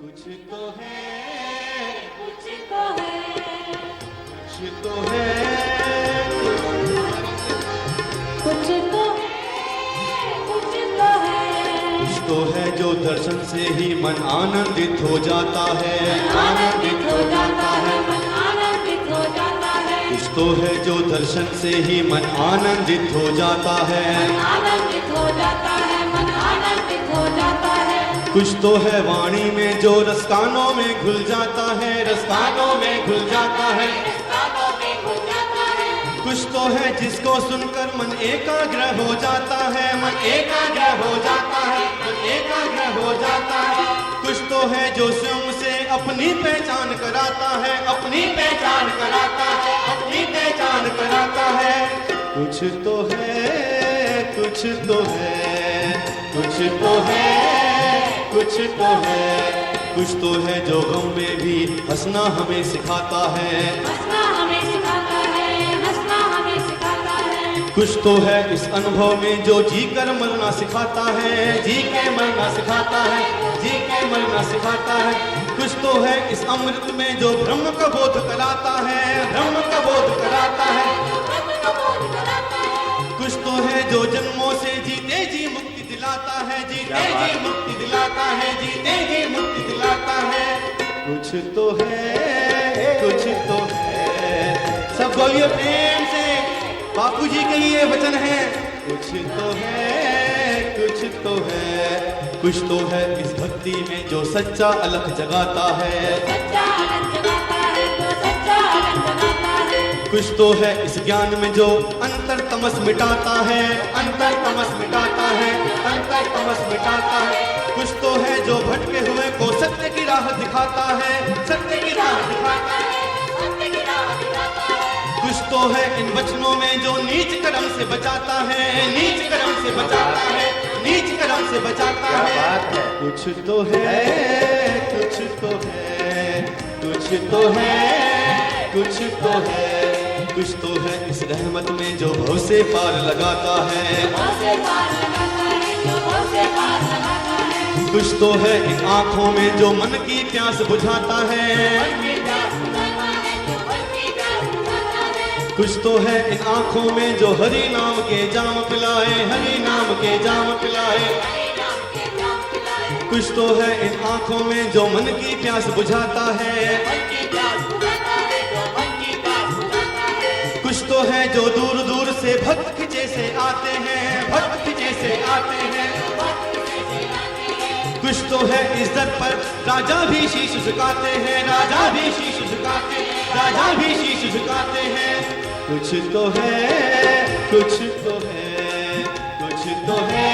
कुछ तो है, कुछ तो है, कुछ तो है, कुछ तो है, कुछ तो है, कुछ तो है जो दर्शन से ही मन आनंदित हो जाता है, आनंदित हो जाता है, मन आनंदित हो जाता है, कुछ तो है जो दर्शन से ही मन आनंदित हो जाता है, आनंदित हो जाता है, मन आनंदित हो जाता है, कुछ तो है वाणी में जो रसकानों में घुल जाता है, रसकानों में घुल जाता है, रास्तों में घुल जाता है, कुछ तो है जिसको सुनकर मन एकाग्र हो जाता है, मन एकाग्र हो जाता है, मन एकाग्र हो जाता है, कुछ तो है जो स्वयं से अपनी पहचान कराता है, अपनी पहचान कराता है, अपनी पहचान कराता है, कुछ तो है, कुछ तो है, कुछ तो है, कुछ तो है, कुछ तो है जो गम में भी हंसना हमें सिखाता है, हंसना हमें सिखाता है, हंसना हमें सिखाता है, कुछ तो है इस अनुभव में जो जी कर मरना सिखाता है, जी के मरना सिखाता है, जी के मरना सिखाता है, कुछ तो है इस अमृत में जो ब्रह्म का बोध कराता है, ब्रह्म का बोध कराता है, ब्रह्म का बोध कराता है, कुछ तो है जो जन्मों से जीते जी मुक्ति दिलाता है, जीते जी मुक्ति दिलाता है, जीते जी मुक्ति दिलाता है, कुछ तो है, कुछ तो है, सब बोलिए प्रेम से, बापू जी के ये वचन है, कुछ तो है, कुछ तो है, कुछ तो है इस भक्ति में जो सच्चा अलख जगाता है, सच्चा आनंद जगाता है, जो सच्चा आनंद जगाता है, कुछ तो है इस ज्ञान में जो अंतर तमस मिटाता है, अंतर तमस मिटाता है, अंतर तमस मिटाता है, कुछ तो है जो भटके हुए को सत्य की राह दिखाता है, सत्य की राह दिखाता है, सत्य की राह दिखाता है, कुछ तो है इन वचनों में जो नीच कर्म से बचाता है, नीच कर्म से बचाता है, नीच कर्म से बचाता है, कुछ तो है, कुछ तो है, कुछ तो है, कुछ तो है, कुछ तो है इस रहमत में जो भव से पार लगाता है, से पार लगाता है, जो से पार लगाता है, कुछ तो है इन आंखों में जो मन की प्यास बुझाता है, की प्यास बुझाता है, जो मन की प्यास बुझाता है, कुछ तो है इन आंखों में जो हरि नाम के जाम पिलाए, हरि नाम के जाम पिलाए, हरि नाम के जाम पिलाए, कुछ तो है इन आंखों में जो मन की प्यास बुझाता है, मन की प्यास बुझाता है, जो मन की प्यास बुझाता है, कुछ तो है जो दूर दूर से भक्त खिंचे से आते हैं, भक्त खिंचे से आते हैं, कुछ तो है इस दर पर राजा भी शीश झुकाते हैं, राजा भी शीश झुकाते हैं, राजा भी शीश झुकाते हैं, कुछ तो है, कुछ तो है, कुछ तो है,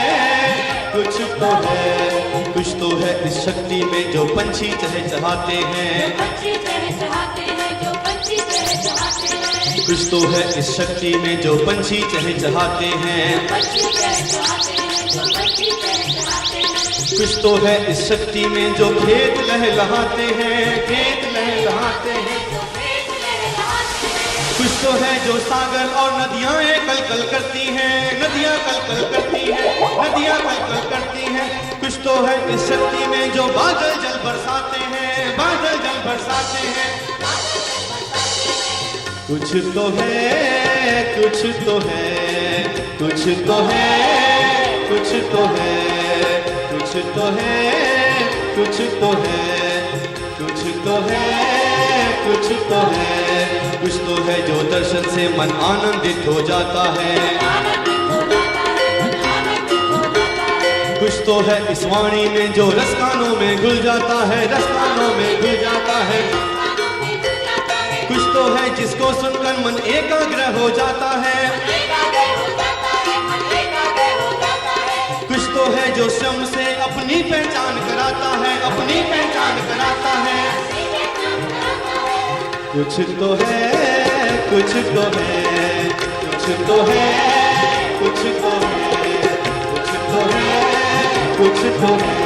कुछ तो है, कुछ तो है इस शक्ति में जो पंछी चहचहाते हैं, पंछी चहचहाते हैं, जो पंछी चहचहाते हैं, कुछ तो है इस शक्ति में जो पंछी चहचहाते हैं, पंछी चहचहाते हैं, जो पंछी चहचहाते हैं, कुछ तो है इस शक्ति में जो खेत लहलहाते हैं, खेत लहलहाते हैं, जो खेत लहलहाते हैं, कुछ तो है जो सागर और नदियां कल कल करती हैं, नदियां कल कल करती हैं, नदियां कल कल करती हैं, कुछ तो है इस शक्ति में जो बादल जल बरसाते हैं, बादल जल बरसाते हैं, कुछ तो है, कुछ तो है, कुछ तो है, कुछ तो है, कुछ तो है, कुछ तो है, कुछ तो है, कुछ तो है, कुछ तो है जो दर्शन से मन आनंदित हो जाता है, आनंदित हो जाता है, मन आनंदित हो जाता है, कुछ तो है इस वाणी में जो रसकानों में घुल जाता है, रसकानों में घुल जाता है, रास्तों में घुल जाता है, कुछ तो है जिसको सुनकर मन एकाग्र हो जाता है, एकाग्र हो जाता है, मन एकाग्र हो जाता है, कुछ तो है जो स्वयं से अपनी पहचान कराता है, अपनी पहचान कराता है, कुछ तो है, कुछ तो है, कुछ तो है, कुछ तो है, कुछ तो है, कुछ तो है,